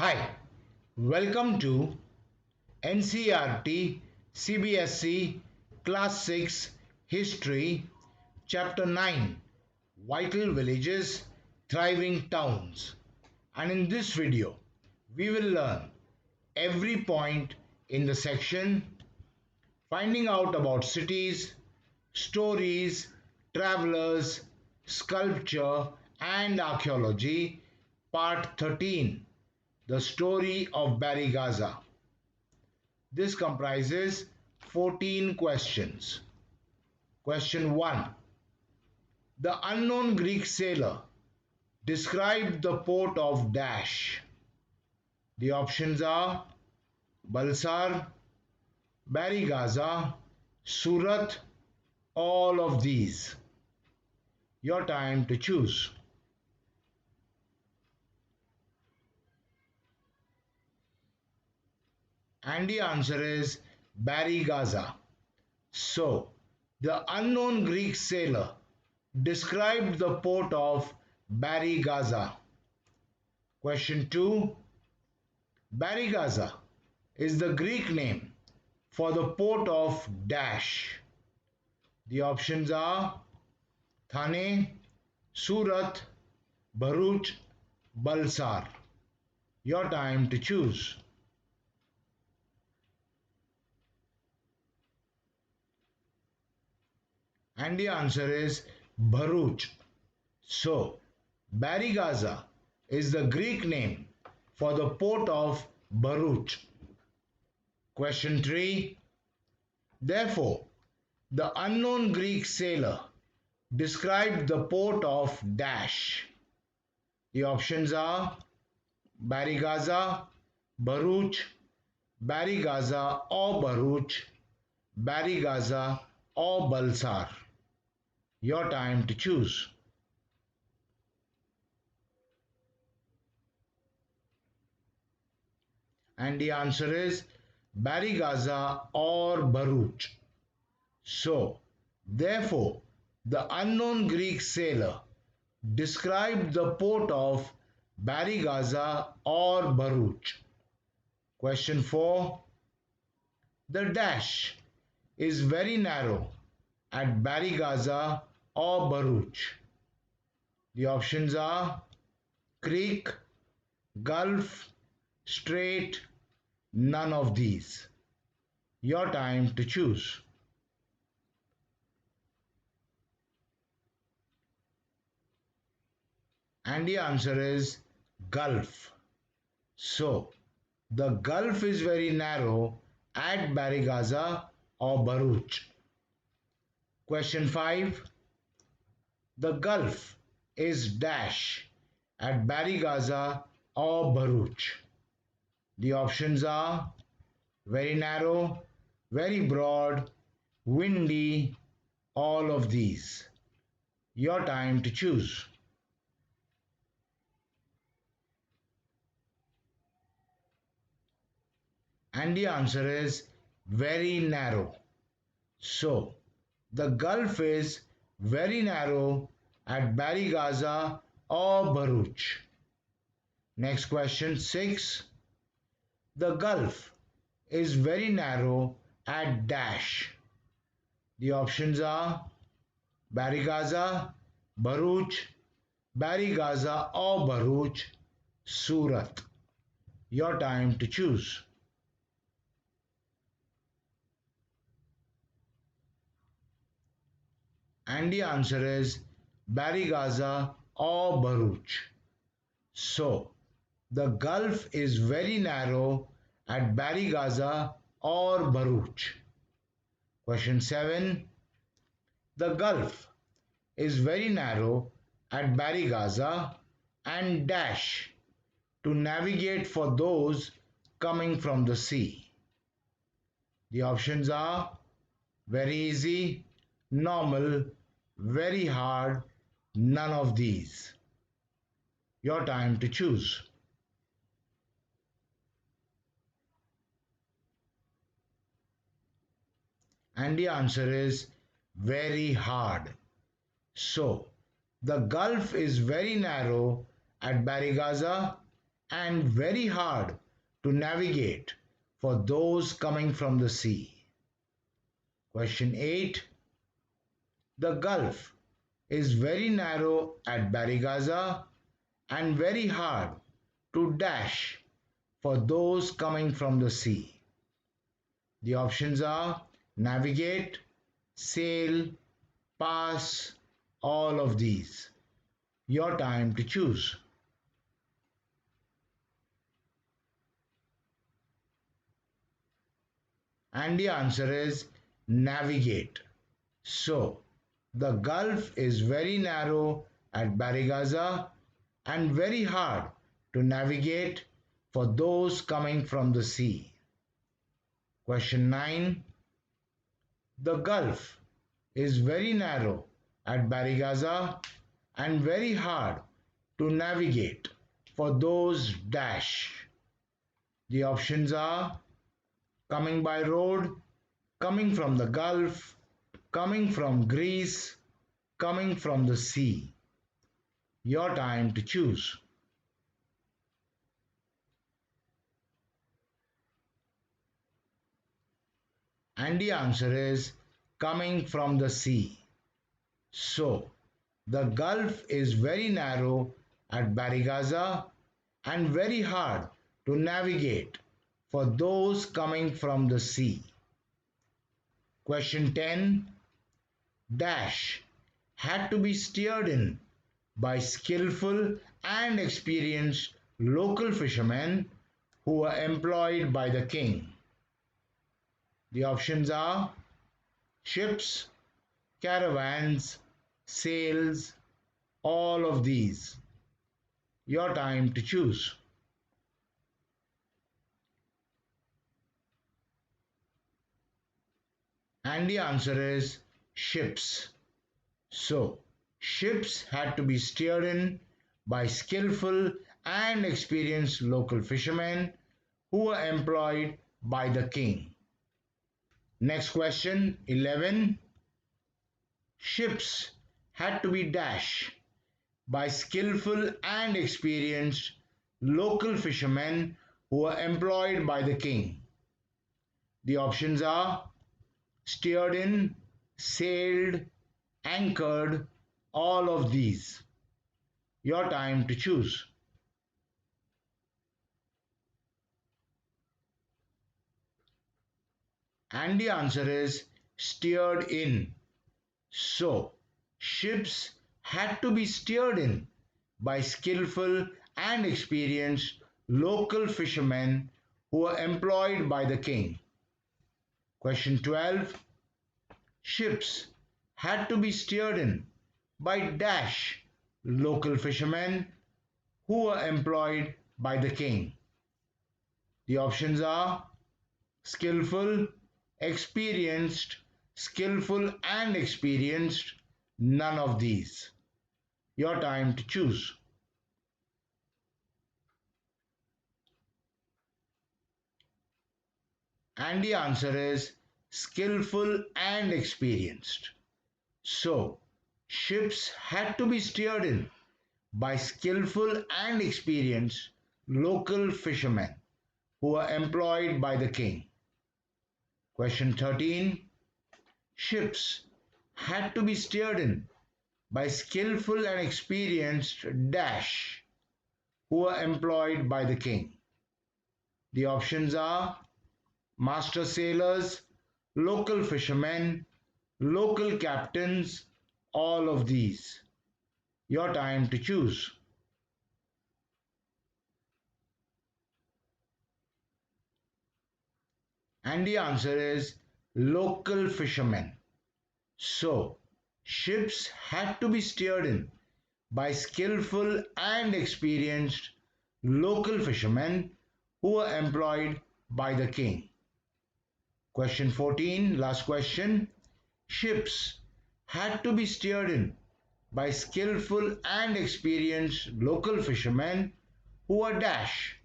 Hi, welcome to NCERT CBSE Class 6 History Chapter 9 Vital Villages, Thriving Towns. And in this video, we will learn every point in the section, finding out about cities, stories, travelers, sculpture, and archaeology, Part 13. The story of Barigaza. This comprises 14 questions. Question 1. The unknown Greek sailor described the port of Dash. The options are Balsar, Barigaza, Surat, all of these. Your time to choose. And the answer is Barigaza. So, the unknown Greek sailor described the port of Barigaza. Question 2. Barigaza is the Greek name for the port of Dash. The options are Thane, Surat, Bharuch, Balsar. Your time to choose. And the answer is Bharuch. So, Barigaza is the Greek name for the port of Bharuch. Question 3. Therefore, the unknown Greek sailor described the port of Dash. The options are Barigaza, Bharuch, Barigaza or Bharuch, Barigaza or Balsar. Your time to choose. And the answer is Barigaza or Bharuch. So, therefore, the unknown Greek sailor described the port of Barigaza or Bharuch. Question 4. The dash is very narrow at Barigaza or Bharuch. The options are creek, gulf, strait, none of these. Your time to choose. And the answer is gulf. So, the gulf is very narrow at Barigaza or Bharuch. Question 5. The gulf is dash at Barigaza or Bharuch. The options are very narrow, very broad, windy, all of these. Your time to choose. And the answer is very narrow. So, the gulf is very narrow at Barigaza or Bharuch. Next question 6. The gulf is very narrow at Dash. The options are Barigaza, Bharuch, Barigaza or Bharuch, Surat. Your time to choose. And the answer is Barigaza or Bharuch. So, the gulf is very narrow at Barigaza or Bharuch. Question 7. The gulf is very narrow at Barigaza and dash to navigate for those coming from the sea. The options are very easy, normal, very hard, none of these. Your time to choose. And the answer is very hard. So, the gulf is very narrow at Barigaza and very hard to navigate for those coming from the sea. Question 8. The Gulf is very narrow at Barigaza and very hard to dash for those coming from the sea. The options are navigate, sail, pass, all of these. Your time to choose. And the answer is navigate. So, the Gulf is very narrow at Barigaza and very hard to navigate for those coming from the sea. Question 9. The Gulf is very narrow at Barigaza and very hard to navigate for those dash. The options are coming by road, coming from the Gulf, coming from Greece, coming from the sea. Your time to choose. And the answer is coming from the sea. So, the Gulf is very narrow at Barigaza and very hard to navigate for those coming from the sea. Question 10. Dash had to be steered in by skillful and experienced local fishermen who were employed by the king. The options are ships, caravans, sails, all of these. Your time to choose. And the answer is ships. So, ships had to be steered in by skillful and experienced local fishermen who were employed by the king. Next question 11. Ships had to be dashed by skillful and experienced local fishermen who were employed by the king. The options are steered in, sailed, anchored, all of these. Your time to choose. And the answer is steered in. So, ships had to be steered in by skillful and experienced local fishermen who were employed by the king. Question 12. Ships had to be steered in by dash local fishermen who were employed by the king. The options are skillful, experienced, skillful and experienced, none of these. Your time to choose. And the answer is skillful and experienced. So, ships had to be steered in by skillful and experienced local fishermen who were employed by the king. Question 13. Ships had to be steered in by skillful and experienced dash who were employed by the king. The options are master sailors, local fishermen, local captains, all of these. Your time to choose. And the answer is local fishermen. So, ships had to be steered in by skillful and experienced local fishermen who were employed by the king. Question 14, last question. Ships had to be steered in by skillful and experienced local fishermen who were dash.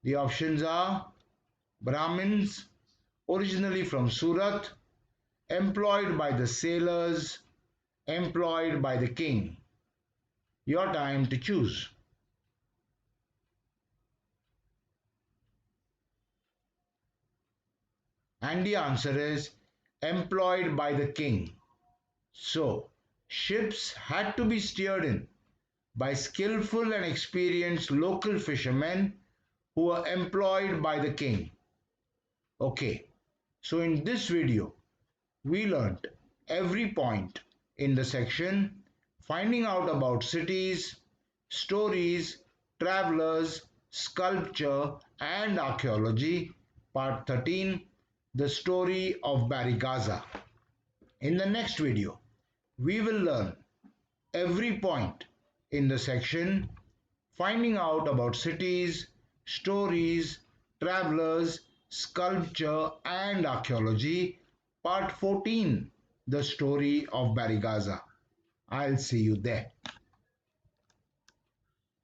The options are Brahmins, originally from Surat, employed by the sailors, employed by the king. Your time to choose. And the answer is employed by the king. So, ships had to be steered in by skillful and experienced local fishermen who were employed by the king. Okay, so in this video, we learnt every point in the section finding out about cities, stories, travelers, sculpture, and archaeology, part 13, the story of Barigaza. In the next video, we will learn every point in the section finding out about cities, stories, travelers, sculpture, and archaeology, part 14, the story of Barigaza. I'll see you there.